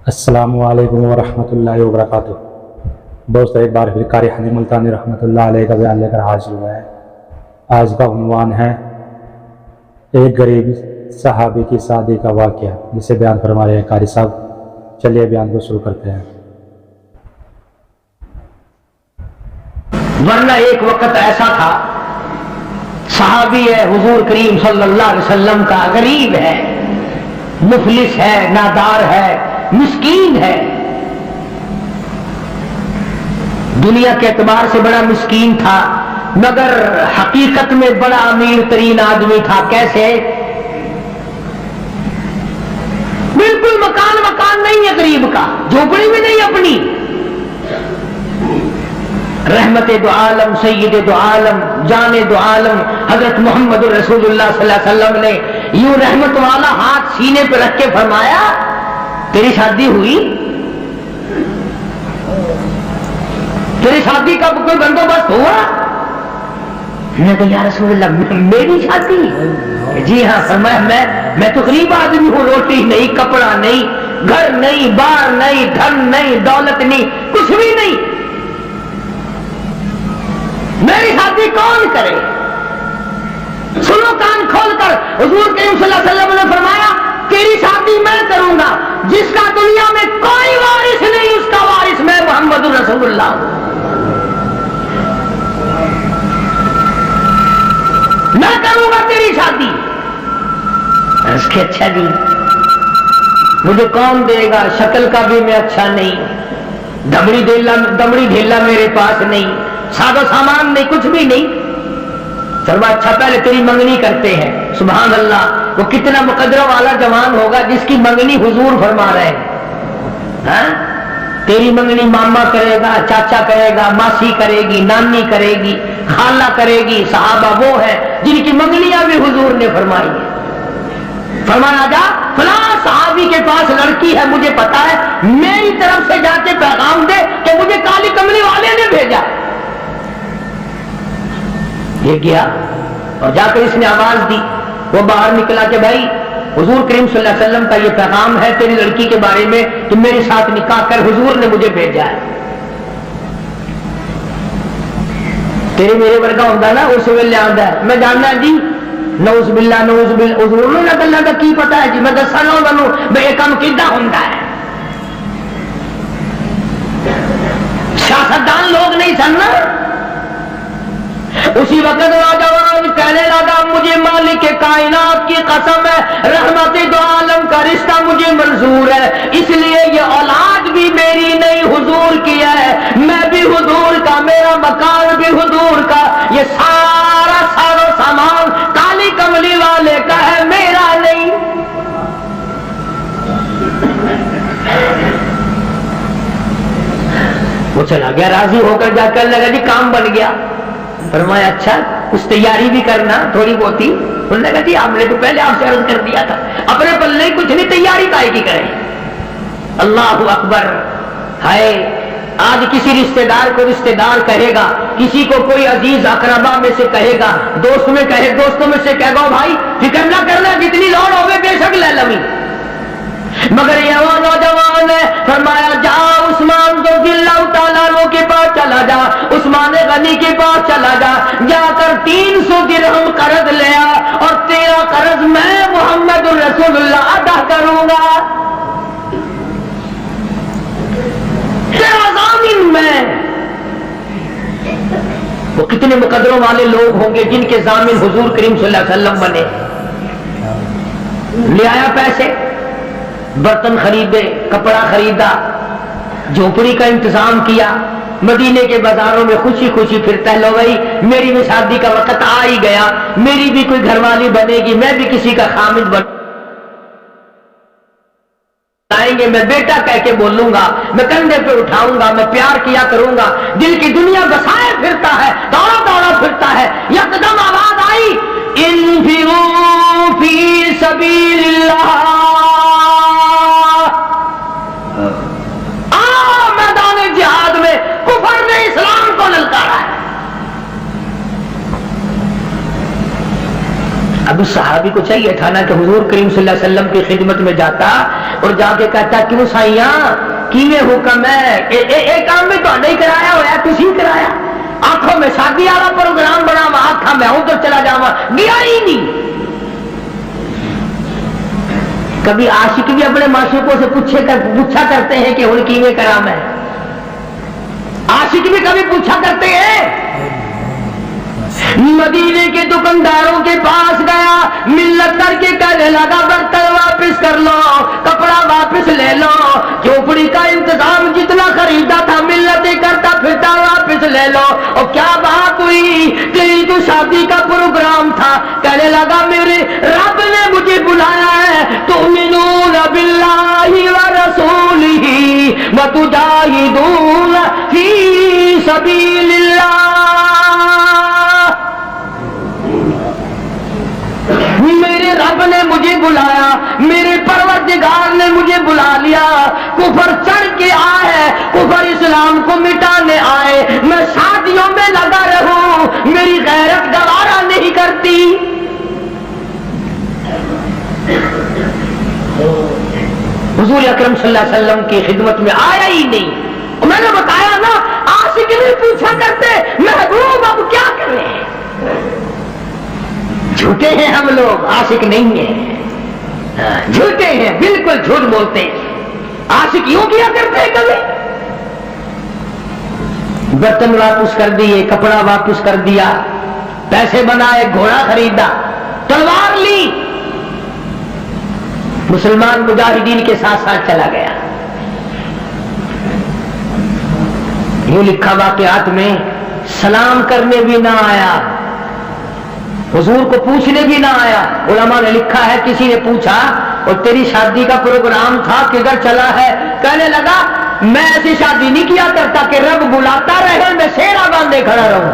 السلام علیکم ورحمۃ اللہ وبرکاتہ۔ دوست ایک بار پھر قاری حنی ملتانی رحمۃ اللہ علیہ کا بیان لے کر حاضر ہوا ہے۔ آج کا عنوان ہے ایک غریب صحابی کی شادی کا واقعہ، جسے بیان فرما رہے ہیں قاری صاحب۔ چلیے بیان کو شروع کرتے ہیں۔ ورنہ ایک وقت ایسا تھا، صحابی ہے حضور کریم صلی اللہ علیہ وسلم کا، غریب ہے، مفلس ہے، نادار ہے، مسکین ہے، دنیا کے اعتبار سے بڑا مسکین تھا، مگر حقیقت میں بڑا امیر ترین آدمی تھا۔ کیسے؟ بالکل مکان نہیں ہے غریب کا، جھوپڑی بھی نہیں اپنی۔ رحمت دو عالم، سید دو عالم، جان دو عالم حضرت محمد رسول اللہ صلی اللہ علیہ وسلم نے یوں رحمت والا ہاتھ سینے پہ رکھ کے فرمایا، تیری شادی ہوئی؟ تیری شادی کا کوئی بندوبست ہوا؟ میں کہا یا رسول اللہ میری شادی؟ جی ہاں۔ فرمایا میں تو غریب آدمی ہوں، روٹی نہیں، کپڑا نہیں، گھر نہیں، بار نہیں، دھن نہیں، دولت نہیں، کچھ بھی نہیں، میری شادی کون کرے؟ سنو کان کھول کر، حضور کریم صلی اللہ علیہ وسلم نے فرمایا تیری شادی میں کروں گا، جس کا دنیا میں کوئی وارث نہیں، اس کا وارث میں محمد رسول اللہ ہوں۔ میں کروں گا تیری شادی۔ اس کے اچھا جی مجھے کون دے گا؟ شکل کا بھی میں اچھا نہیں، دمڑی ڈھیلا میرے پاس نہیں، سادہ سامان نہیں، کچھ بھی نہیں۔ فرمایا اچھا پہلے تیری منگنی کرتے ہیں۔ سبحان اللہ، وہ کتنا مقدرہ والا جوان ہوگا جس کی منگنی حضور فرما رہے ہیں۔ تیری منگنی ماما کرے گا، چاچا کرے گا، ماسی کرے گی، نانی کرے گی، خالہ کرے گی۔ صحابہ وہ ہے جن کی منگنیاں بھی حضور نے فرمائی ہے۔ فرمایا جا فلاں صحابی کے پاس لڑکی ہے، مجھے پتا ہے، میری طرف سے جا کے پیغام دے کہ مجھے کالی کملی والے نے بھیجا۔ یہ گیا اور جا کر اس نے آواز دی، وہ باہر نکلا کہ بھائی حضور کریم صلی اللہ علیہ وسلم کا یہ پیغام ہے تیری لڑکی کے بارے میں، تم میرے ساتھ نکاح کر، حضور نے مجھے بھیجا ہے۔ تیرے میرے ورگا ہوتا نا اس ویلے آتا ہے، میں جاننا جی نعوذ باللہ نعوذ باللہ، حضور نے گلاں دا کی پتا ہے جی، میں دساں انہوں نے یہ کام کیدا ہوندا ہے۔ سیاستدان لوگ نہیں سننا۔ اسی وقت نوجوان کہنے لگا مجھے مالک کائنات کی قسم ہے، رحمت دو عالم کا رشتہ مجھے منظور ہے، اس لیے یہ اولاد بھی میری نہیں حضور کی ہے، میں بھی حضور کا، میرا مکان بھی حضور کا، یہ سارا سامان کالی کملی والے کا ہے، میرا نہیں۔ وہ چلا گیا، راضی ہو کر جا کر لگا جی کام بن گیا۔ فرمایا اچھا کچھ تیاری بھی کرنا تھوڑی بہت ہی۔ انہوں نے کہا جی آپ نے تو پہلے آپ سے عرض کر دیا تھا، اپنے پلے کچھ نہیں، تیاری کائے کی کریں۔ اللہ اکبر۔ ہائے آج کسی رشتہ دار کو رشتہ دار کہے گا، کسی کو کوئی عزیز اقربا میں سے کہے گا، دوستوں میں سے کہے گا بھائی فکر نہ کرنا، جتنی لوڑ ہوگی بے شک لے لویں، مگر یہ وہ نوجوان ہے۔ فرمایا جا عثمان رضی اللہ تعالیٰ عنہ کے پاس چلا جا، عثمان غنی کے پاس چلا جا، جا کر 300 درہم قرض لیا اور تیرا قرض میں محمد رسول اللہ ادا کروں گا، تیرا ضامن میں۔ وہ کتنے مقدروں والے لوگ ہوں گے جن کے ضامن حضور کریم صلی اللہ علیہ وسلم بنے۔ لے آیا پیسے، برتن خریدے، کپڑا خریدا، جھوپڑی کا انتظام کیا، مدینے کے بازاروں میں خوشی خوشی پھرتا ہے، لو بھائی میری بھی شادی کا وقت آ ہی گیا، میری بھی کوئی گھر والی بنے گی، میں بھی کسی کا خامد بنائیں گے، میں بیٹا کہہ کے بولوں گا، میں کندھے پہ اٹھاؤں گا، میں پیار کیا کروں گا، دل کی دنیا بسائے پھرتا ہے، دوڑا پھرتا ہے۔ یکدم آواز آئی انفروا فی سبیل اللہ، اسلام کو للکارا ہے۔ اب اس صحابی کو چاہیے تھا نا کہ حضور کریم صلی اللہ علیہ وسلم کی خدمت میں جاتا، اور جا کے کہتا کیوں سائیاں کیویں حکم ہے اے کام بھی تہاڈا ہی کرایا ہوا تسی کرایا آنکھوں میں شادی والا پروگرام بناوا آکھاں میں ادھر چلا جاواں گیا ہی نہیں کبھی عاشق بھی اپنے معشوقوں سے پوچھا کرتے ہیں کہ ہن کیویں کرا میں عاشق بھی کبھی پوچھا کرتے ہیں مدینے کے دکانداروں کے پاس گیا ملت کر کے کہنے لگا برتن واپس کر لو کپڑا واپس لے لو جھوپڑی کا انتظام جتنا خریدا تھا ملتیں کرتا پھرتا واپس لے لو اور کیا بات ہوئی تیری تو شادی کا پروگرام تھا کہنے لگا میرے رب نے مجھے بلایا ہے تؤمنون باللہ ورسولہ وتجاہدون فی سبیل اللہ میرے رب نے مجھے بلایا میرے پروردگار نے مجھے بلا لیا کفر چڑھ کے آئے کفر اسلام کو مٹانے آئے میں شادیوں میں لگا رہوں میری غیرت گوارا نہیں کرتی حضور اکرم صلی اللہ علیہ وسلم کی خدمت میں آیا ہی نہیں میں نے بتایا نا عاشق نہیں پوچھا کرتے محبوب اب کیا کریں جھوٹے ہیں ہم لوگ عاشق نہیں ہیں جھوٹے ہیں بالکل جھوٹ بولتے ہیں عاشق یوں کیا کرتے ہیں کبھی برتن واپس کر دیے کپڑا واپس کر دیا پیسے بنائے گھوڑا خریدا تلوار لی مسلمان مجاہدین کے ساتھ ساتھ چلا گیا یوں لکھا واقعات میں سلام کرنے بھی نہ آیا حضور کو پوچھنے بھی نہ آیا علماء نے لکھا ہے کسی نے پوچھا اور تیری شادی کا پروگرام تھا کدھر چلا ہے کہنے لگا میں ایسی شادی نہیں کیا کرتا کہ رب بلاتا رہے میں سیرا باندھے کھڑا رہوں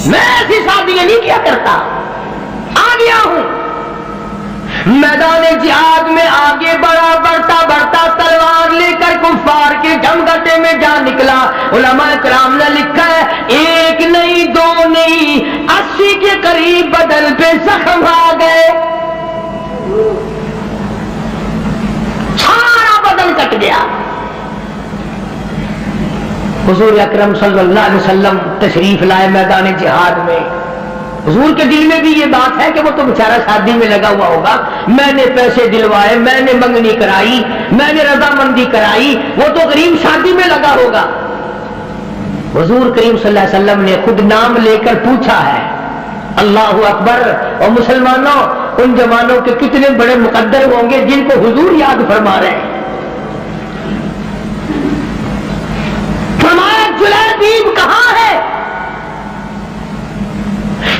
میں ایسی شادی نہیں کیا کرتا آ گیا ہوں میدان جہاد میں آگے بڑھتا تلوار لے کر کفار کے جمگٹے میں جا نکلا علماء کرام نے لکھا ہے ایک نہیں دو نہیں 80 کے قریب بدن پہ زخم آ گئے سارا بدن کٹ گیا حضور اکرم صلی اللہ علیہ وسلم تشریف لائے میدان جہاد میں حضور کے دل میں بھی یہ بات ہے کہ وہ تو بیچارہ شادی میں لگا ہوا ہوگا میں نے پیسے دلوائے میں نے منگنی کرائی میں نے رضامندی کرائی وہ تو غریب شادی میں لگا ہوگا حضور کریم صلی اللہ علیہ وسلم نے خود نام لے کر پوچھا ہے اللہ اکبر اور مسلمانوں ان جوانوں کے کتنے بڑے مقدر ہوں گے جن کو حضور یاد فرما رہے ہیں فرمایا جلیبیب کہاں ہے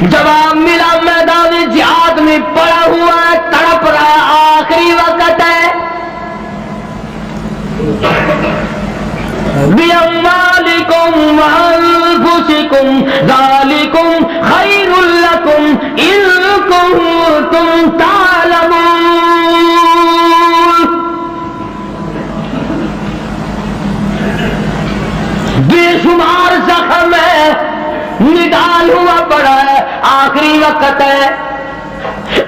جواب ملا میدان جہاد میں پڑا ہوا ہے تڑپ رہا ہے آخری وقت ہے بِأَمْوَالِكُمْ وَأَنفُسِكُمْ ذَلِكُمْ خَيْرٌ لَكُمْ إِن كُنتُمْ تَعْلَمُونَ بے شمار زخم ہے نڈال ہوا پڑا ہے آخری وقت ہے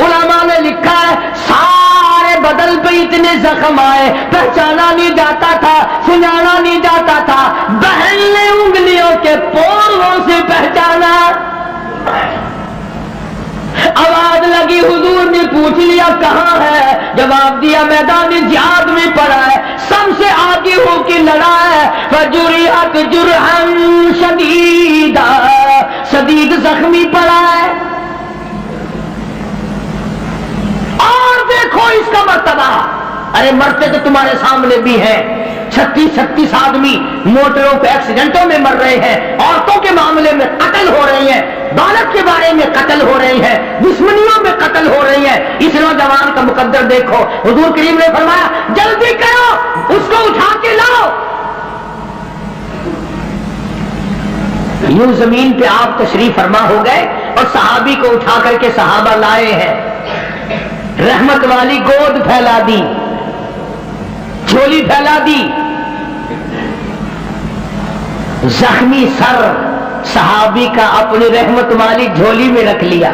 علماء نے لکھا ہے سارے بدن پہ اتنے زخم آئے پہچانا نہیں جاتا تھا سنانا نہیں جاتا تھا بہن نے انگلیوں کے پوروں سے پہچانا آواز لگی حضور نے پوچھ لیا کہاں ہے جواب دیا میدان جہاد میں پڑا ہے سب سے آگے ہو کے لڑا ہے فجرحت جرحا شدیدا شدید زخمی پڑا ہے اور دیکھو اس کا مرتبہ ارے مرتے تو تمہارے سامنے بھی ہیں 36 آدمی موٹروں پہ ایکسیڈنٹوں میں مر رہے ہیں عورتوں کے معاملے میں قتل ہو رہے ہیں بالغ کے بارے میں قتل ہو رہی ہے دشمنیوں میں قتل ہو رہی ہے اس نوجوان کا مقدر دیکھو حضور کریم نے فرمایا جلدی کرو اس کو اٹھا کے لاؤ یوں زمین پہ آپ تشریف فرما ہو گئے اور صحابی کو اٹھا کر کے صحابہ لائے ہیں رحمت والی گود پھیلا دی جھولی پھیلا دی زخمی سر صحابی کا اپنی رحمت والی جھولی میں رکھ لیا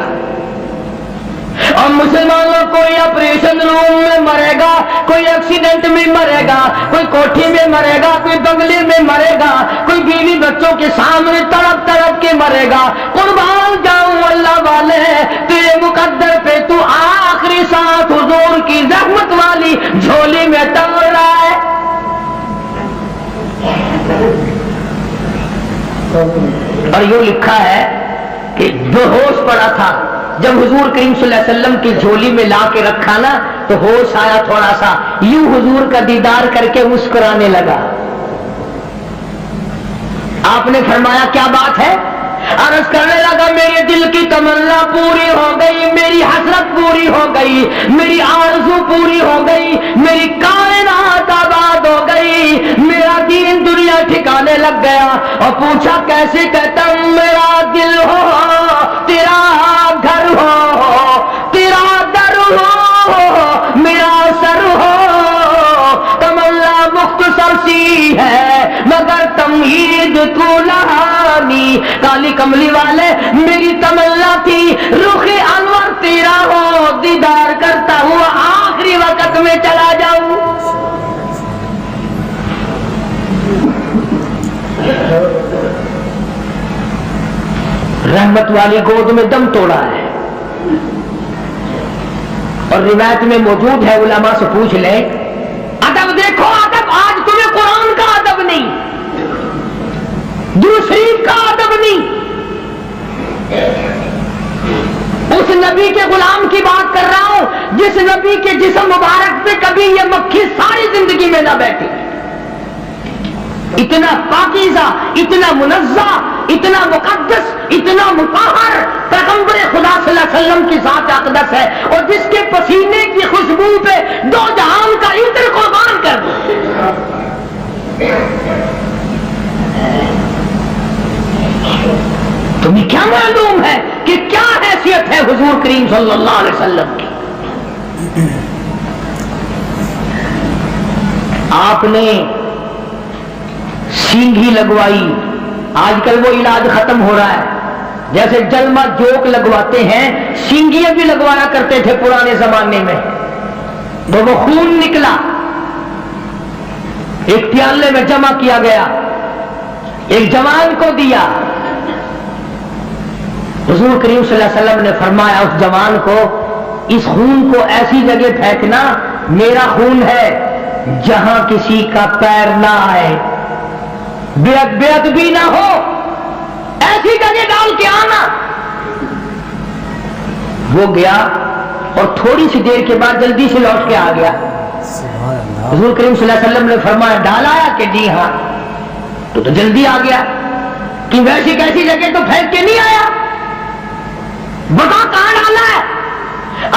اور مسلمانوں کوئی آپریشن روم میں مرے گا، کوئی ایکسیڈنٹ میں مرے گا، کوئی کوٹھی میں مرے گا، کوئی بنگلے میں مرے گا، کوئی بیوی بچوں کے سامنے تڑپ تڑپ کے مرے گا۔ قربان جاؤں اللہ والے، تیرے مقدر پہ تو آخری ساتھ حضور کی رحمت والی جھولی میں ٹنگ رہا ہے۔ اور یوں لکھا ہے کہ بے ہوش پڑا تھا، جب حضور کریم صلی اللہ علیہ وسلم کی جھولی میں لا کے رکھا نا تو ہوش آیا تھوڑا سا، یوں حضور کا دیدار کر کے مسکرانے لگا۔ آپ نے فرمایا کیا بات ہے؟ عرض کرنے لگا میرے دل کی تمنا پوری ہو گئی، میری حسرت پوری ہو گئی، میری آرزو پوری ہو گئی، میری کائنات آباد ہو گئی، میرا دین دنیا ٹھکانے لگ گیا۔ اور پوچھا کیسے؟ کہتا میرا دل ہو تیرا گھر ہو، تیرا در ہو میرا سر ہو، تمنا مختصر سی ہے مگر تمہید طولانی۔ کالی کملی والے میری تمنا تھی رخ انور تیرا ہو، دیدار کرتا ہوا آخری وقت میں چلا جاؤں۔ رحمت والی گود میں دم توڑا ہے۔ اور روایت میں موجود ہے، علماء سے پوچھ لیں، ادب دیکھو ادب، آج تمہیں قرآن کا ادب نہیں، درود شریف کا ادب نہیں، اس نبی کے غلام کی بات کر رہا ہوں جس نبی کے جسم مبارک پہ کبھی یہ مکھی ساری زندگی میں نہ بیٹھی۔ اتنا پاکیزہ، اتنا منزہ، اتنا مقدس، اتنا مطہر پیغمبر خدا صلی اللہ علیہ وسلم کی ذات اقدس ہے، اور جس کے پسینے کی خوشبو پہ دو جہان کا عطر قربان کر دو۔ تمہیں کیا معلوم ہے کہ کیا حیثیت ہے حضور کریم صلی اللہ علیہ وسلم کی؟ آپ نے سینگھی لگوائی، آج کل وہ علاج ختم ہو رہا ہے، جیسے جلمہ جوک لگواتے ہیں، سینگیاں بھی لگوایا کرتے تھے پرانے زمانے میں، تو وہ خون نکلا، ایک پیالے میں جمع کیا گیا، ایک جوان کو دیا۔ حضور کریم صلی اللہ علیہ وسلم نے فرمایا اس جوان کو اس خون کو ایسی جگہ پھینکنا، میرا خون ہے جہاں کسی کا پیر نہ آئے، بے ادبی نہ ہو، ایسی جگہ ڈال کے آنا۔ وہ گیا اور تھوڑی سی دیر کے بعد جلدی سے لوٹ کے آ گیا۔ حضور کریم صلی اللہ علیہ وسلم نے فرمایا ڈال آیا کہ جی ہاں، تو جلدی آ گیا کہ ویسی کیسی جگہ تو پھینک کے نہیں آیا، بتا کہاں ڈالا ہے؟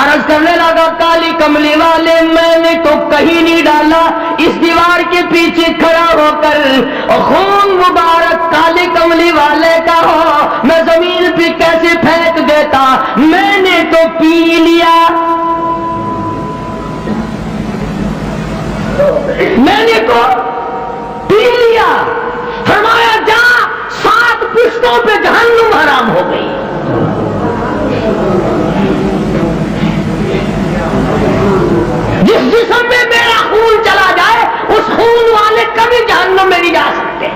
عرض کرنے لگا کالی کملی والے میں نے تو کہیں نہیں ڈالا، اس دیوار کے پیچھے کھڑا ہو کر اور خون مبارک کالی کملی والے کا ہو میں زمین پہ کیسے پھینک دیتا، میں نے تو پی لیا، میں نے تو پی لیا۔ فرمایا جا 7 پشتوں پہ جہنم حرام ہو گئی۔ جس جسم میں میرا خون چلا جائے اس خون والے کبھی جہنم میں نہیں جا سکتے۔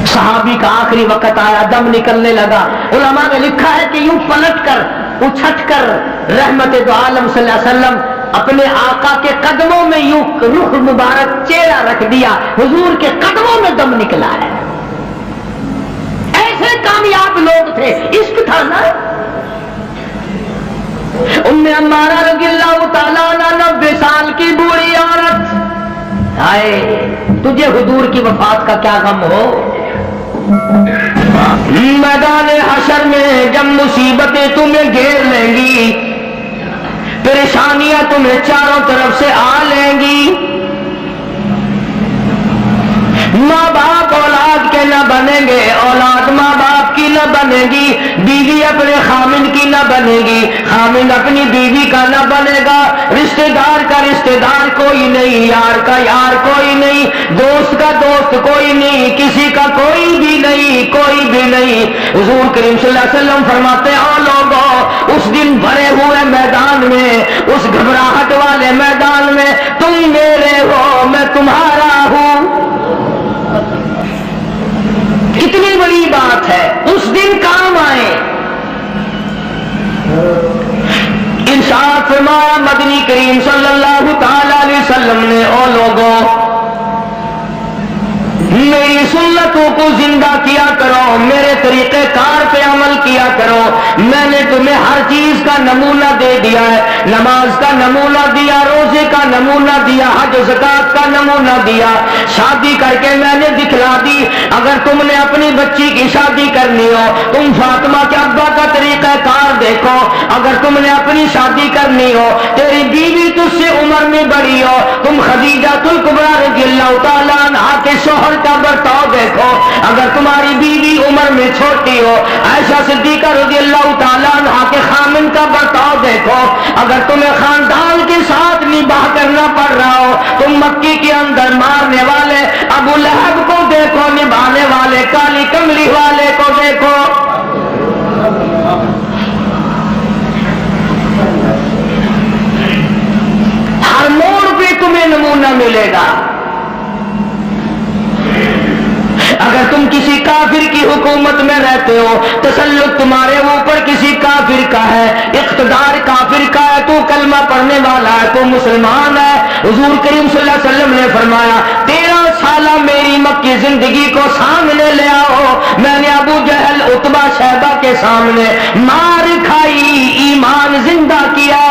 صحابی کا آخری وقت آیا، دم نکلنے لگا، علماء نے لکھا ہے کہ یوں پلٹ کر اچھٹ کر رحمت دو عالم صلی اللہ علیہ وسلم اپنے آقا کے قدموں میں یوں رخ مبارک چہرہ رکھ دیا، حضور کے قدموں میں دم نکلا ہے۔ ایسے کامیاب لوگ تھے، عشق تھا نا۔ ام عمارہ رضی اللہ تعالیٰ عنہ 90 سال کی بوڑھی عورت، ہائے تجھے حضور کی وفات کا کیا غم ہو؟ میدان حشر میں جب مصیبتیں تمہیں گھیر لیں گی، پریشانیاں تمہیں چاروں طرف سے آ لیں گی، ماں باپ اولاد کے نہ بنیں گے، اولاد ماں باپ کی نہ نہ بنے گی، بیوی اپنے خامن کی نہ بنے گی، خامن اپنی بیوی کا نہ بنے گا، رشتہ دار کا رشتہ دار کوئی نہیں، یار کا یار کوئی نہیں، دوست کا دوست کوئی نہیں، کسی کا کوئی بھی نہیں، کوئی بھی نہیں۔ حضور کریم صلی اللہ علیہ وسلم فرماتے ہیں، او لوگوں، اس دن بھرے ہوئے میدان میں، اس گھبراہٹ والے میدان میں تم میرے ہو، میں تمہارا ہوں۔ کتنی بڑی بات ہے، اس دن کام آئے۔ ارشاد فرمایا مدنی کریم صلی اللہ تعالی علیہ وسلم نے، او لوگوں، میری سنتوں کو زندہ کیا کرو، میرے طریقہ کار پہ عمل کیا کرو۔ میں نے تمہیں ہر چیز کا نمونہ دے دیا ہے، نماز کا نمونہ دیا، روزے کا نمونہ دیا، حج زکات کا نمونہ دیا، شادی کر کے میں نے دکھلا دی۔ اگر تم نے اپنی بچی کی شادی کرنی ہو، تم فاطمہ کے ابا کا طریقہ کار دیکھو۔ اگر تم نے اپنی شادی کرنی ہو، تیری بیوی تجھ سے عمر میں بڑی ہو، تم خدیجہ الکبریٰ رضی اللہ تعالیٰ عنہا کے شوہر کا برتاؤ دیکھو۔ اگر تمہاری بیوی عمر میں چھوٹی ہو، عائشہ صدیقہ رضی اللہ تعالیٰ عنہا کے خامن کا برتاؤ دیکھو۔ اگر تمہیں خاندان کے ساتھ نباہ کرنا پڑ رہا ہو، تم مکی کے اندر مارنے والے ابو لہب کو دیکھو، نبھانے والے کالی کملی والے کو دیکھو۔ ہر موڑ پہ تمہیں نمونہ ملے گا۔ اگر تم کسی کافر کی حکومت میں رہتے ہو، تسلط تمہارے اوپر کسی کافر کا ہے، اقتدار کافر کا ہے، تو کلمہ پڑھنے والا ہے، تو مسلمان ہے، حضور کریم صلی اللہ علیہ وسلم نے فرمایا 13 سالہ میری مکی زندگی کو سامنے لے آؤ، میں نے ابو جہل عتبہ شیبہ کے سامنے مار کھائی، ایمان زندہ کیا۔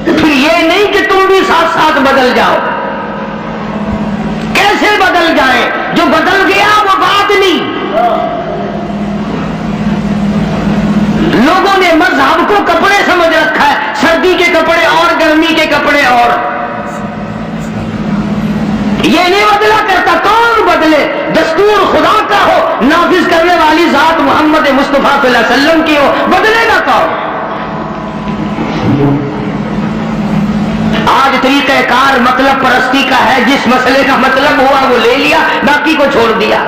پھر یہ نہیں کہ تم بھی ساتھ ساتھ بدل جاؤ۔ کیسے بدل جائیں؟ جو بدل گیا وہ بات نہیں۔ لوگوں نے مذہب کو کپڑے سمجھ رکھا ہے، سردی کے کپڑے اور گرمی کے کپڑے اور۔ یہ نہیں بدلا کرتا، کون بدلے؟ دستور خدا کا ہو، نافذ کرنے والی ذات محمد مصطفیٰ صلی اللہ علیہ وسلم کی ہو، بدلے گا کون؟ آج طریقہ کار مطلب پرستی کا ہے، جس مسئلے کا مطلب ہوا وہ لے لیا، باقی کو چھوڑ دیا۔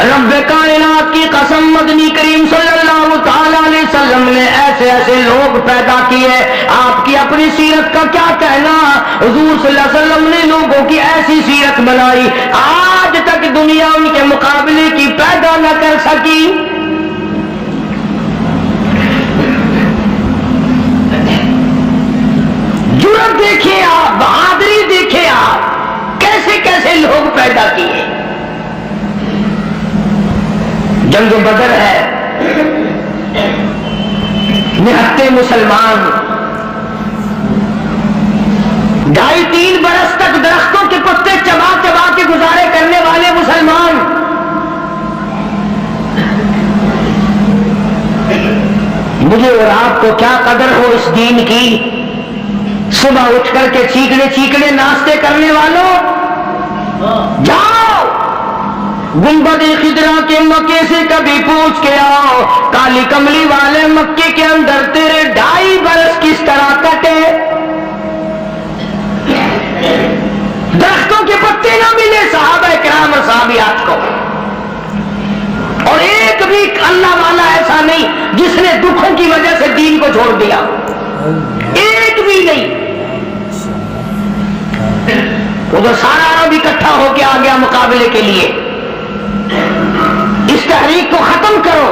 رب کائنات کی قسم، مدنی کریم صلی اللہ تعالی علیہ وسلم نے ایسے ایسے لوگ پیدا کیے، آپ کی اپنی سیرت کا کیا کہنا؟ حضور صلی اللہ علیہ وسلم نے لوگوں کی ایسی سیرت بنائی، آج تک دنیا ان کے مقابلے کی پیدا نہ کر سکی۔ جرأت دیکھیے آپ، بہادری دیکھیے آپ، کیسے کیسے لوگ پیدا کیے۔ جنگ بدر ہے، نہتے مسلمان 2.5-3 برس تک درختوں کے پتے چبا چبا کے گزارے کرنے والے مسلمان، مجھے اور آپ کو کیا قدر ہو اس دین کی۔ صبح اٹھ کر کے چیکنے چیکنے ناشتے کرنے والوں، جاؤ گنبد خضرا کے مکے سے کبھی پوچھ کے آؤ، کالی کملی والے مکے کے اندر تیرے 2.5 برس کس طرح کٹے۔ درختوں کے پتے نہ ملے صحابہ کرام اور صحابیات کو، اور ایک بھی اللہ والا ایسا نہیں جس نے دکھوں کی وجہ سے دین کو چھوڑ دیا، ایک بھی نہیں۔ وہ تو سارا عرب اکٹھا ہو کے آ گیا مقابلے کے لیے۔ اس تحریک کو ختم کرو،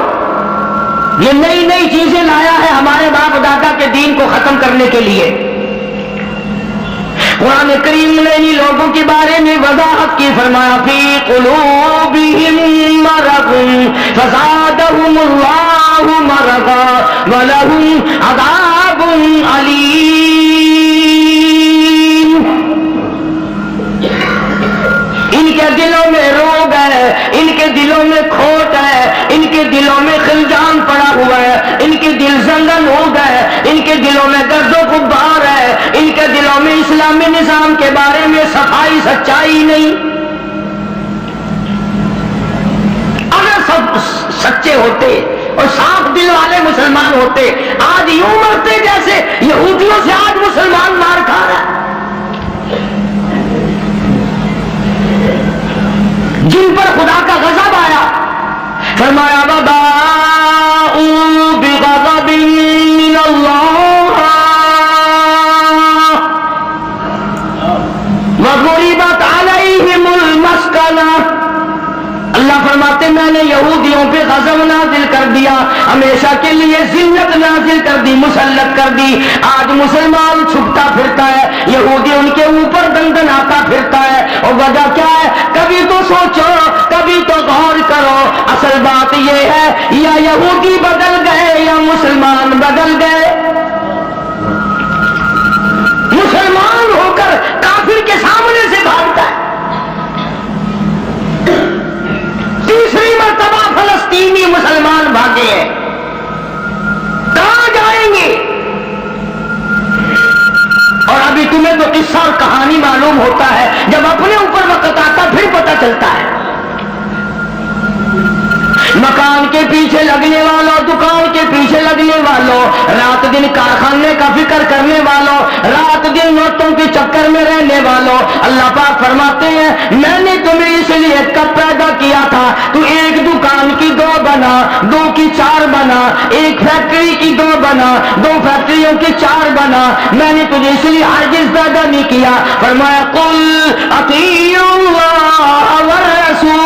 یہ نئی نئی چیزیں لایا ہے ہمارے باپ دادا کے دین کو ختم کرنے کے لیے۔ قرآن کریم نے ان لوگوں کے بارے میں وضاحت کی، فرمایا فی قلوبہم مرض فزادہم اللہ مرضا ولہم عذاب علیم۔ ان کے دلوں میں روگ ہے، ان کے دلوں میں کھوٹ ہے، ان کے دلوں میں خلجان پڑا ہوا ہے، ان کے دل زنگن ہو گئے، ان کے دلوں میں گرد و غبار ہے، ان کے دلوں میں اسلامی نظام کے بارے میں صفائی سچائی نہیں۔ ہوتے اور صاف دل والے مسلمان ہوتے، آج یوں مرتے جیسے یہودیوں سے آج مسلمان مار کھا رہا ہے، جن پر خدا کا غضب آیا۔ فرمایا وَبَاءُوا بِغَضَبٍ مِّنَ اللَّهِ وَضُرِبَتْ عَلَيْهِمُ الْمَسْكَنَةُ۔ اللہ فرماتے میں نے یہودیوں پہ غضب نازل کر دیا، ہمیشہ کے لیے ذلت نازل کر دی، مسلط کر دی۔ آج مسلمان چھپتا پھرتا ہے، یہودی ان کے اوپر دندناتا پھرتا ہے، اور وجہ کیا ہے؟ کبھی تو سوچو، کبھی تو غور کرو، اصل بات یہ ہے یا یہودی بدل گئے یا مسلمان بدل گئے۔ مسلمان ہو کر کافر کے سامنے سے بھاگتا ہے۔ تیسری مرتبہ فلسطینی مسلمان بھاگے ہیں، کہاں جائیں گے؟ اور ابھی تمہیں تو قصہ اور کہانی معلوم ہوتا ہے، جب اپنے اوپر وقت آتا پھر پتہ چلتا ہے۔ مکان کے پیچھے لگنے والوں، دکان کے پیچھے لگنے والوں، رات دن کارخانے کا فکر کرنے والوں، رات دن نوٹوں کے چکر میں رہنے والوں، اللہ پاک فرماتے ہیں میں نے تمہیں اس لیے کب پیدا کیا تھا، تو ایک دکان کی دو بنا، دو کی چار بنا، ایک فیکٹری کی دو بنا، دو فیکٹریوں کی چار بنا، میں نے تجھے اس لیے عاجز پیدا نہیں کیا۔ فرمایا قل اطیعوا اللہ والرسول،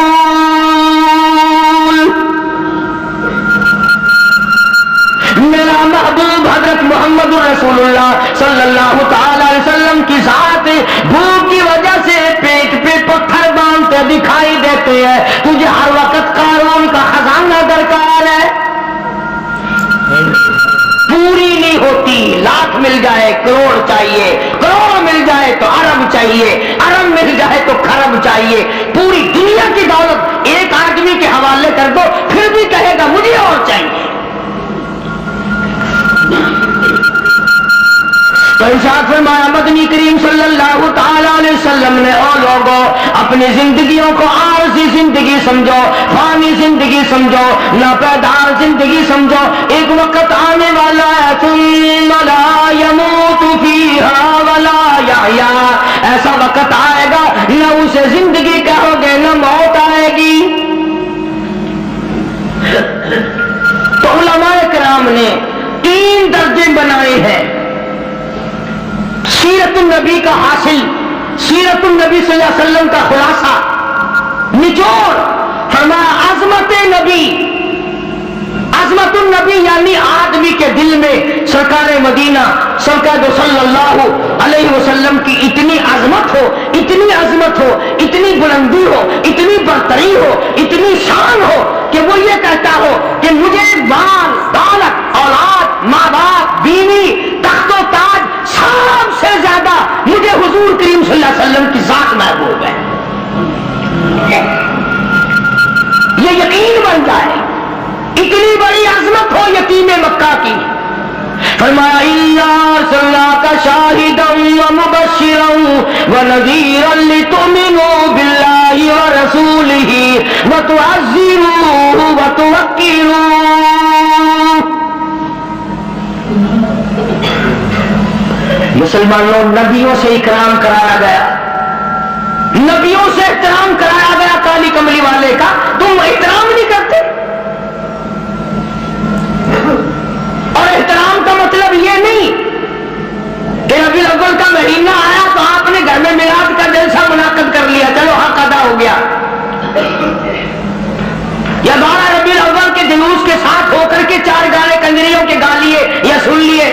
میرا محبوب حضرت محمد رسول اللہ صلی اللہ تعالی علیہ وسلم کی ذات بھوک کی وجہ سے پیٹ پہ پتھر باندھتے دکھائی دیتے ہیں، تجھے ہر وقت قارون کا خزانہ درکار ہے، پوری نہیں ہوتی، لاکھ مل جائے کروڑ چاہیے، کروڑ مل جائے تو ارب چاہیے، ارب مل جائے تو خرب چاہیے، پوری دنیا کی دولت ایک آدمی کے حوالے کر دو پھر بھی کہے گا مجھے اور چاہیے۔ تو ارشاد فرمایا مدنی کریم صلی اللہ تعالی علیہ وسلم نے او لوگوں اپنی زندگیوں کو عارضی زندگی سمجھو، فانی زندگی سمجھو، ناپیدار زندگی سمجھو، ایک وقت آنے والا ہے ثم لا يموت فيها ولا يحيا، ایسا وقت آئے گا نہ اسے زندگی کہو گے نہ موت آئے گی۔ تو علماء کرام نے 3 درجے بنائے ہیں سیرت النبی کا حاصل، سیرت النبی صلی اللہ علیہ وسلم کا خلاصہ، نچوڑ۔ فرمایا عظمت نبی، عظمت النبی یعنی آدمی کے دل میں سرکار مدینہ سرکار صلی اللہ علیہ وسلم کی اتنی عظمت ہو، اتنی عظمت ہو، اتنی بلندی ہو، اتنی برتری ہو، اتنی شان ہو کہ وہ یہ کہتا ہو کہ مجھے مال دولت اولاد ماں باپ بیوی تخت و تاج سب سے زیادہ مجھے حضور کریم صلی اللہ علیہ وسلم کی ذات محبوب ہے، یہ یقین بن جائے۔ اتنی بڑی عظمت ہو یتیم مکہ کی۔ فرمایا اِنَّا أَرْسَلْنَاكَ شَاهِدًا وَمُبَشِّرًا وَنَذِيرًا لِتُؤْمِنُوا بِاللَّهِ وَرَسُولِهِ وَتُعَزِّرُوهُ وَتُوَقِّرُوهُ۔ مسلمانوں نبیوں سے اکرام کرایا گیا، نبیوں سے احترام کرایا گیا، کالی کملی والے کا تم احترام نہیں کرتے۔ اور احترام کا مطلب یہ نہیں کہ ربیع الاول کا مہینہ آیا تو آپ نے گھر میں میلاد کا جلسہ منعقد کر لیا، چلو حق ادا ہو گیا، یا 12 ربیع الاول کے جلوس کے ساتھ ہو کر کے 4 گانے کنجریوں کے گا لیے یا سن لیے،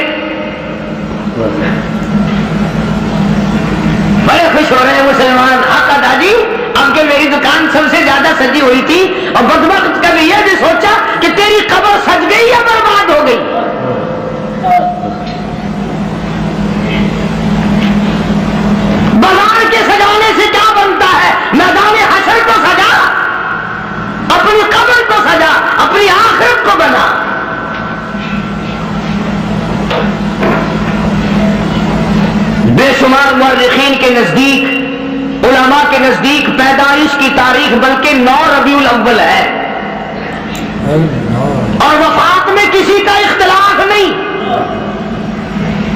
بڑے خوش ہو رہے ہیں مسلمان، حق ادا جی اب کہ میری دکان سب سے زیادہ سجی ہوئی تھی، اور بدبخت کبھی یہ بھی سوچا کہ تیری قبر سج گئی یا برباد ہو گئی۔ بازار کے سجانے سے کیا بنتا ہے؟ میدان حشر کو سجا، اپنی قبر کو سجا، اپنی آخرت کو بنا۔ بے شمار مورخین کے نزدیک، علماء کے نزدیک پیدائش کی تاریخ بلکہ 9 ربیع الاول ہے، اور وفات میں کسی کا اختلاف نہیں.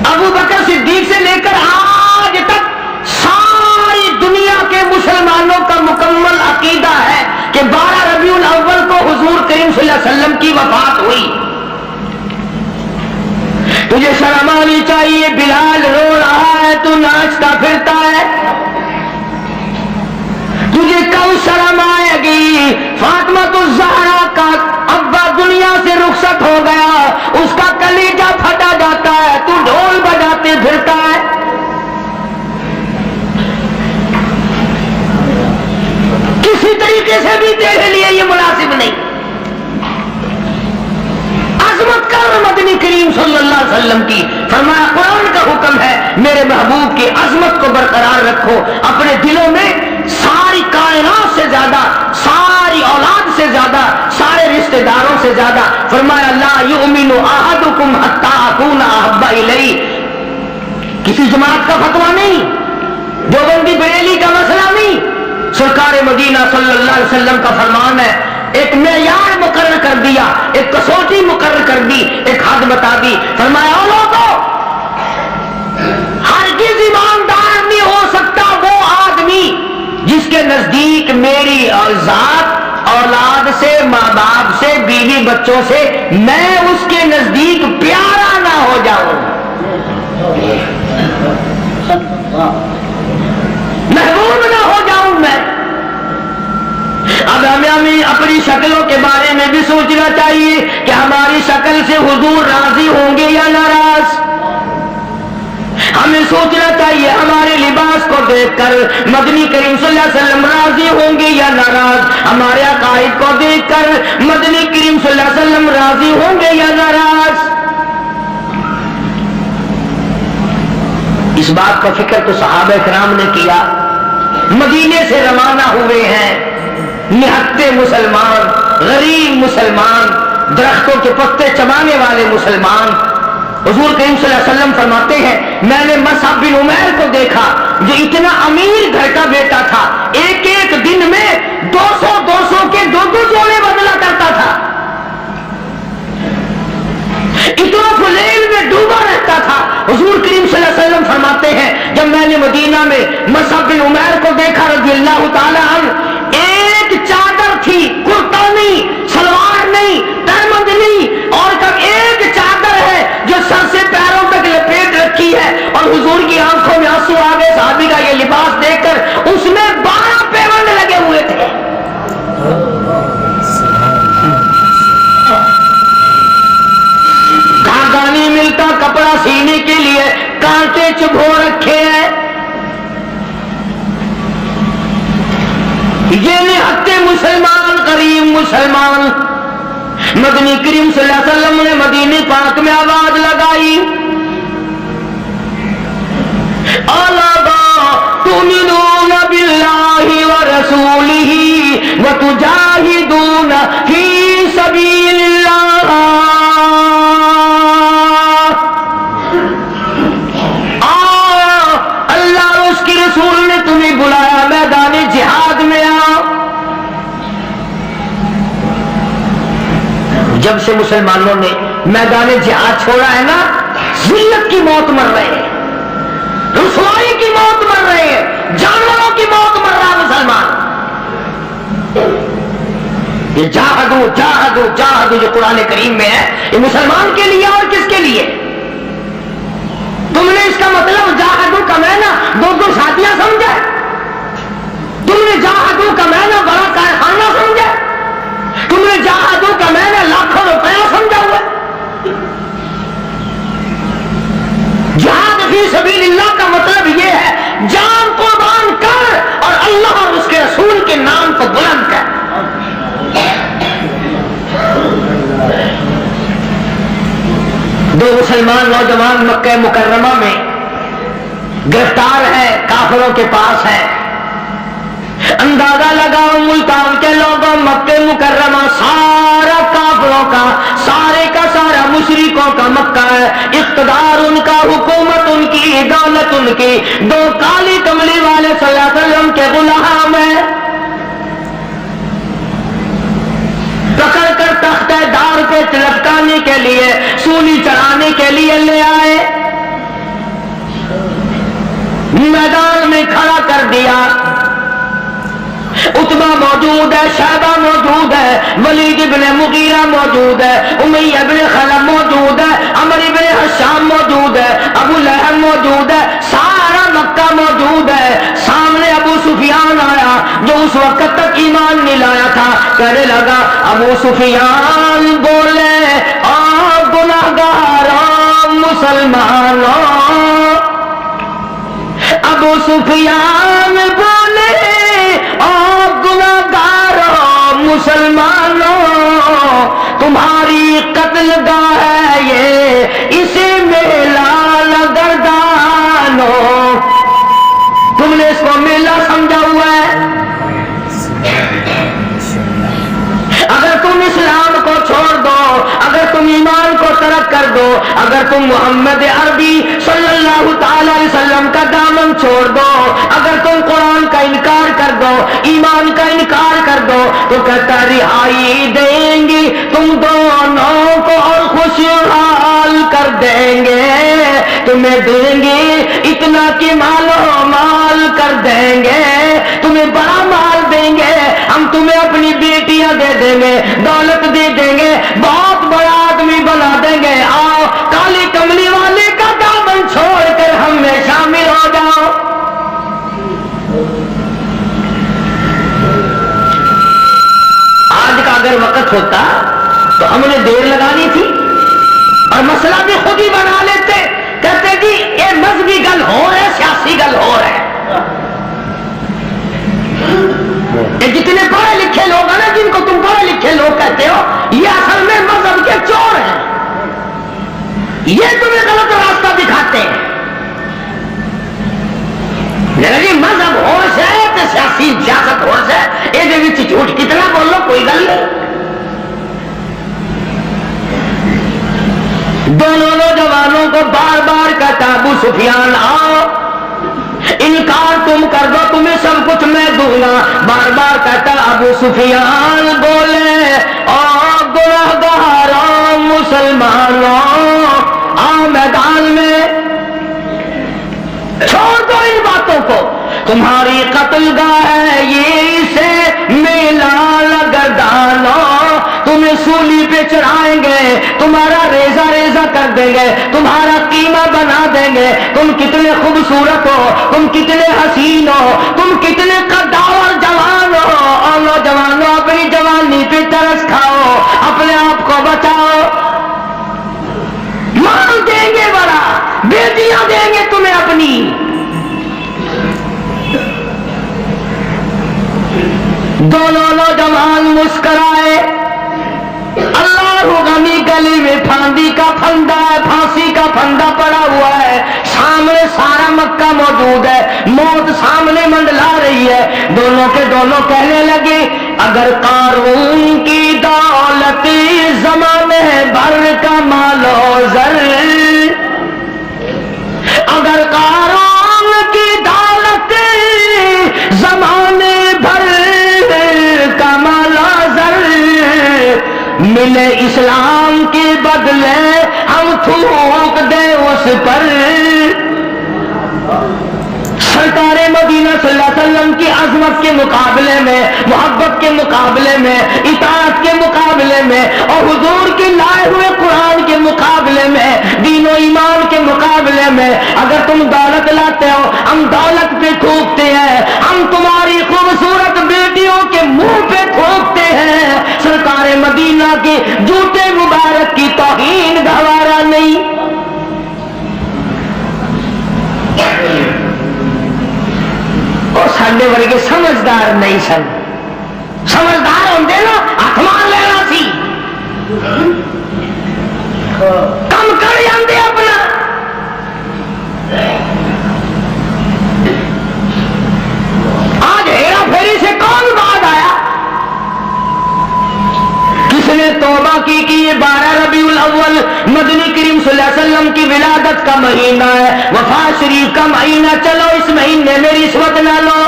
ابو بکر صدیق سے لے کر آج تک ساری دنیا کے مسلمانوں کا مکمل عقیدہ ہے کہ 12 ربیع الاول کو حضور کریم صلی اللہ علیہ وسلم کی وفات ہوئی. تجھے شرم آنی چاہیے، بلال رو رہا ہے تو ناچتا پھرتا ہے. تجھے کب شرم آئے گی؟ فاطمہ الزہرا کا ابا دنیا سے رخصت ہو گیا، اس کا کلیجہ پھٹا جاتا ہے، تو ڈھول بجاتے پھرتا ہے. کسی طریقے سے بھی تیرے لیے یہ مناسب نہیں. عظمت کر مدنی کریم صلی اللہ علیہ وسلم کی. فرمایا قرآن کا حکم ہے میرے محبوب کی عظمت کو برقرار رکھو اپنے دلوں میں. ساری کائنات سے زیادہ، ساری اولاد سے زیادہ، سارے رشتہ داروں سے زیادہ. فرمایا لا یؤمن احدکم حتی اکون احب الیہ. کسی جماعت کا فتویٰ نہیں، دیوبندی بریلی کا مسئلہ نہیں، سرکار مدینہ صلی اللہ علیہ وسلم کا فرمان ہے. ایک معیار مقرر کر دیا، ایک کسوٹی مقرر کر دی، ایک حد بتا دی. فرمایا او لوگوں، ہرگز ایماندار نہیں ہو سکتا وہ آدمی جس کے نزدیک میری ذات، اولاد سے، ماں باپ سے، بیوی بچوں سے میں اس کے نزدیک پیارا نہ ہو جاؤں، محبوب نہ ہو جاؤں میں. اب ہمیں اپنی شکلوں کے بارے میں بھی سوچنا چاہیے کہ ہماری شکل سے حضور راضی ہوں گے یا ناراض. ہمیں سوچنا چاہیے ہمارے لباس کو دیکھ کر مدنی کریم صلی اللہ علیہ وسلم راضی ہوں گے یا ناراض. ہمارے عقائد کو دیکھ کر مدنی کریم صلی اللہ علیہ وسلم راضی ہوں گے یا ناراض. اس بات کا فکر تو صحابہ کرام نے کیا. مدینے سے روانہ ہوئے ہیں نہتے مسلمان، غریب مسلمان، درختوں کے پتے چبانے والے مسلمان. حضور کریم صلی اللہ علیہ وسلم فرماتے ہیں میں نے مصعب بن عمیر کو دیکھا جو اتنا امیر گھر کا بیٹا تھا، ایک ایک دن میں 200 کے 2 جوڑے بدلا کرتا تھا، اتنا فلیل میں ڈوبا رہتا تھا. حضور کریم صلی اللہ علیہ وسلم فرماتے ہیں جب میں نے مدینہ میں مصعب بن عمیر کو دیکھا رضی اللہ تعالی عنہ، ایک چادر تھی، کرتا نہیں، سلوار نہیں، تہمد نہیں، اور کب ایک چادر ہے جو سر سے پیروں تک لپیٹ رکھی ہے، اور حضور کی آنکھوں میں آنسو آ گئے صحابی کا یہ لباس دیکھ کر. اس میں 12 پیوند لگے ہوئے تھے. دھاگا نہیں ملتا کپڑا سینے کے لیے، کانٹے چبھو رکھے ہیں. یہ نہتے مسلمان، غریب مسلمان. مدنی کریم صلی اللہ علیہ وسلم نے مدینے پاک میں آواز لگائی الا تؤمنون باللہ ورسولہ وتجاہدون فی سبیل اللہ. اللہ اور اس کے رسول نے تمہیں بلایا میدان جہاد میں آؤ. جب سے مسلمانوں نے میدان جہاد چھوڑا ہے نا، ذلت کی موت مر رہے ہیں، رسوائی کی موت مر رہے ہیں، جانوروں کی موت مر رہا ہے مسلمان. یہ جاہدو جاہدو جاہدو جو قرآن کریم میں ہے، یہ مسلمان کے لیے اور کس کے لیے؟ تم نے اس کا مطلب جاہدو کا معنی 2 شادیاں سمجھا؟ تم نے جاہدو کا معنی بڑا کارخانہ سمجھا؟ تم نے جاہدو کا معنی لاکھوں روپیہ سمجھا ہوا؟ جہاد فی سبیل اللہ کا مطلب یہ ہے جان قربان کر اور اللہ اور اس کے رسول کے نام کو بلند کر. دو مسلمان نوجوان مکہ مکرمہ میں گرفتار ہے، کافروں کے پاس ہے. اندازہ لگاؤ ملتان کے لوگوں، مکہ مکرمہ سارا کافروں کا، سارے کا سارا مشرکوں کا مکہ ہے. اقتدار ان کا، حکومت ان کی، دولت ان کی. 2 کالی کملی والے صلی اللہ علیہ وسلم کے غلام ہیں. پکڑ کر تخت لیے لے آئے، میدان میں کھڑا کر دیا. عتبہ موجود ہے، شیبہ موجود ہے، ولید ابن مغیرہ موجود ہے، امیہ ابن خلف موجود ہے، عمرو ابن حشام موجود ہے، ابو لہب موجود ہے، سارا مکہ موجود ہے. سامنے ابو سفیان آیا جو اس وقت تک ایمان نہیں لایا تھا. کہنے لگا ابو سفیان بولے آپ گناہگاروں مسلمانوں. ابو سفیان بولے آپ گناہگاروں مسلمانوں، تمہاری قتل گاہ ہے یہ، اسے میلہ گردانو. تم نے اس کو میلہ سمجھا ہوا ہے. اگر تم اسلام کو چھوڑ دو، اگر تم ایمان کو ترک کر دو، اگر تم محمد عربی صلی اللہ تعالی علیہ وسلم کا دامن چھوڑ دو، اگر تم قرآن کا انکار کر دو، ایمان کا انکار کر دو، تو کہتا رہائی دیں گی تم دونوں کو اور خوشحال کر دیں گے. تمہیں دیں گے اتنا کہ مالو مال کر دیں گے، تمہیں بڑا مال دیں گے، ہم تمہیں اپنی بیٹیاں دے دیں گے، دولت دے دیں گے، بہت بڑا آدمی بنا دیں گے. آؤ کالی کملی والے کا دامن چھوڑ کر ہم میں شامل ہو جاؤ. آج کا اگر وقت ہوتا تو ہم نے دیر لگانی تھی اور مسئلہ بھی خود ہی بنا لیتے. کہتے جی یہ مذہبی گل ہو رہا ہے، سیاسی گل ہو رہا ہے. یہ جتنے پڑھے لکھے لوگ ہیں نا، جن کو تم پڑھے لکھے لوگ کہتے ہو، یہ اصل میں مذہب کے چور ہیں. یہ تمہیں غلط راستہ دکھاتے ہیں. جی مذہب ہوش ہے تو سیاست ہوش ہے، یہ جھوٹ کتنا بولو کوئی گل نہیں. دونوں نوجوانوں کو بار بار کہتا ابو سفیان آؤ، انکار تم کر دو تمہیں سب کچھ میں دوں گا. بار بار کہتا ابو سفیان بولے اور گناہگاروں مسلمانوں آؤ میدان میں، چھوڑ دو ان باتوں کو. تمہاری قتل گاہ ہے یہ، اسے میلہ گردانو. تمہیں سولی پہ چڑھائیں گے، تمہارا ریزہ ریزہ کر دیں گے، تمہارا قیمہ بنا دیں گے. تم کتنے خوبصورت ہو، تم کتنے حسین ہو، تم کتنے قدار جوان ہو. اور نوجوانوں اپنی جوانی پہ ترس کھاؤ، اپنے آپ کو بچاؤ. مال دیں گے بڑا، بیٹیاں دیں گے تمہیں اپنی. دونوں نوجوان مسکرائے. اللہ غنی گلی میں پھاندی کا پھندا ہے، پھانسی کا پھندا پڑا ہوا ہے، سامنے سارا مکہ موجود ہے، موت سامنے منڈلا رہی ہے. دونوں کے دونوں کہنے لگے اگر قارون کی دولت زمانے بھر کا مال و زر، اگر قارون کی دولت زمانے بھر کا مال و زر ملے اسلام کے بدلے ہم تھوک دیں اس پر. سرکار مدینہ صلی اللہ علیہ وسلم کی عظمت کے مقابلے میں، محبت کے مقابلے میں، اطاعت کے مقابلے میں، اور حضور کے لائے ہوئے قرآن کے مقابلے میں، دین و ایمان کے مقابلے میں اگر تم دولت لاتے ہو، ہم دولت پہ تھوکتے ہیں، ہم تمہاری خوبصورت بیٹیوں کے منہ پہ تھوکتے ہیں. سرکار مدینہ کے جوتے مبارک کی توہین گوارا نہیں. اور ساڈے ورگے سمجھدار نہیں سن. سمجھدار ہوندے نا ہاتھ مان لینا سی، کم کر جاندے اپنا. آج ہیرا پھیری سے کون بعد آیا؟ کس نے توبہ کی کہ یہ 12 ربیع الاول مدنی کریم صلی اللہ علیہ وسلم کی ولادت کا مہینہ ہے، وفات شریف کا مہینہ، چلو اس مہینے میں رشوت نہ لو.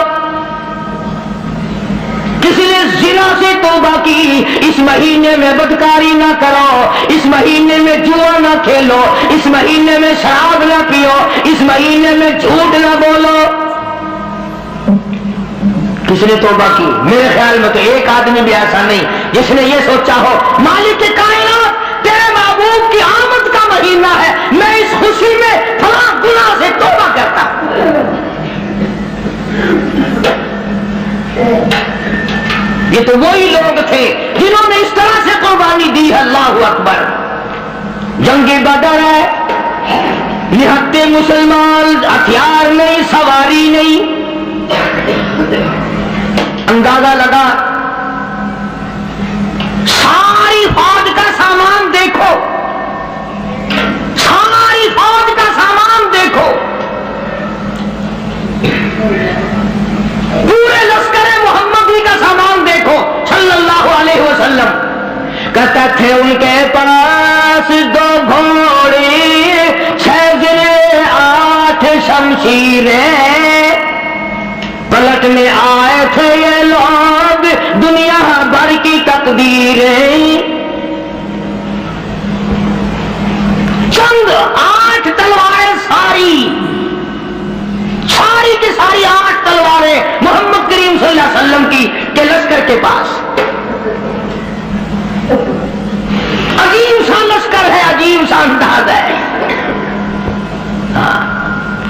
کسی نے زنا سے توبہ کی، اس مہینے میں بدکاری نہ کرو، اس مہینے میں جوا نہ کھیلو، اس مہینے میں شراب نہ پیو، اس مہینے میں جھوٹ نہ بولو. کس نے توبہ کی؟ میرے خیال میں تو ایک آدمی بھی ایسا نہیں جس نے یہ سوچا ہو مالک کائنات تیرے محبوب کی آمد کا مہینہ ہے، میں اس خوشی میں فلاں گناہ سے توبہ کرتا ہوں. یہ تو وہی لوگ تھے جنہوں نے اس طرح سے قربانی دی ہے. اللہ اکبر. جنگ بدر ہے، نہتے مسلمان، ہتھیار نہیں، سواری نہیں. اندازہ لگا، ساری فوج کا سامان دیکھو، ساری فوج کا سامان دیکھو، پورے لشکر محمدی کا سامان دیکھو. صلی اللہ علیہ وسلم کہتے تھے ان کے پاس 2 گھوڑے، 6 زرے، 8 شمشیریں، پلٹنے آئے تھے یہ لوگ دنیا بھر کی تقدیریں. چند 8 تلواریں، ساری کی ساری 8 تلواریں محمد کریم صلی اللہ علیہ وسلم کی کے لشکر کے پاس. عجیب سا لشکر ہے، عجیب سا انداز ہے.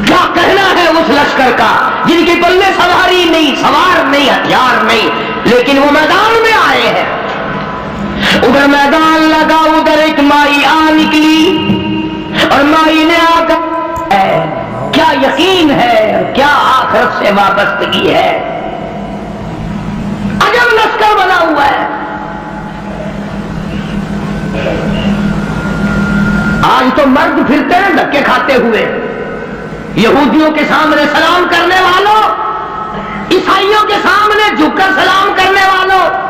کیا کہنا ہے اس لشکر کا جن کے پلے سواری نہیں، سوار نہیں، ہتھیار نہیں، لیکن وہ میدان میں آئے ہیں. ادھر میدان لگا، ادھر ایک مائی آ نکلی اور مائی نے آ کر کیا یقین ہے، کیا آخرت سے وابستگی ہے. عجب لشکر بنا ہوا ہے. آج تو مرد پھرتے ہیں دھکے کھاتے ہوئے، یہودیوں کے سامنے سلام کرنے والوں، عیسائیوں کے سامنے جھک کر سلام کرنے والوں.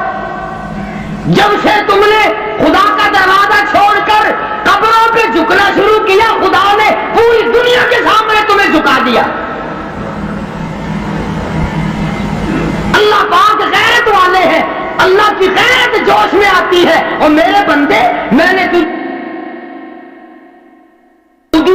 جب سے تم نے خدا کا دروازہ چھوڑ کر قبروں پہ جھکنا شروع کیا، خدا نے پوری دنیا کے سامنے تمہیں جھکا دیا. اللہ پاک غیرت والے ہیں، اللہ کی غیرت جوش میں آتی ہے. اور میرے بندے، میں نے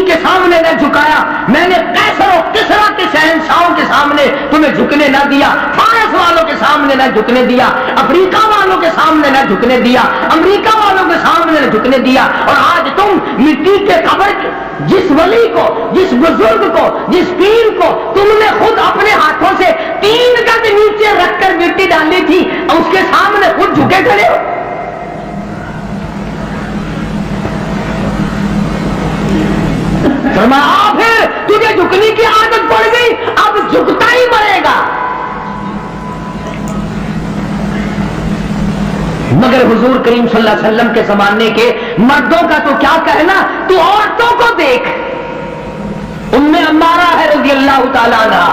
کے سامنے نہ جھکایا، میں نے قیصر و کسریٰ کے شہنشاہوں کے سامنے تمہیں جھکنے نہ دیا، فارس والوں کے سامنے نہ جھکنے دیا، افریقہ والوں کے سامنے نہ جھکنے دیا، امریکہ والوں کے سامنے نہ جھکنے دیا. اور آج تم مٹی کے قبر جس ولی کو، جس بزرگ کو، جس پیر کو تم نے خود اپنے ہاتھوں سے 3 گز نیچے رکھ کر مٹی ڈالی تھی، اس کے سامنے خود جھکے کھڑے ہو. فرمایا پھر تجھے جھکنے کی عادت پڑ گئی، اب جھکتا ہی مرے گا. مگر حضور کریم صلی اللہ علیہ وسلم کے زمانے کے مردوں کا تو کیا کہنا، تو عورتوں کو دیکھ. ام عمارہ ہے رضی اللہ تعالیٰ عنہ،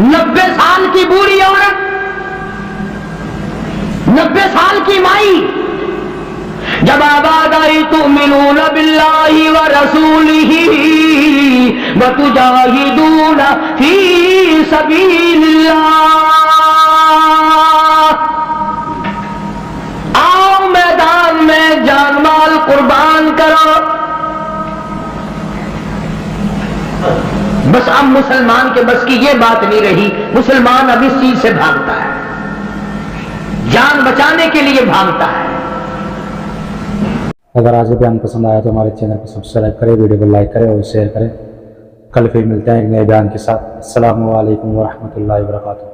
90 سال کی بوڑھی عورت، 90 سال کی مائی. جب آباد آئی تؤمنون باللہ ورسولہ وتجاہدون فی سبیل اللہ، آؤ میدان میں جان مال قربان کرو. بس اب مسلمان کے بس کی یہ بات نہیں رہی، مسلمان اب اس چیز سے بھاگتا ہے، جان بچانے کے لیے بھاگتا ہے. اگر آج بیان پسند آیا تو ہمارے چینل کو سبسکرائب کریں، ویڈیو کو لائک کریں اور شیئر کریں. کل پھر ملتے ہیں ایک نئے بیان کے ساتھ. السلام علیکم ورحمۃ اللہ وبرکاتہ.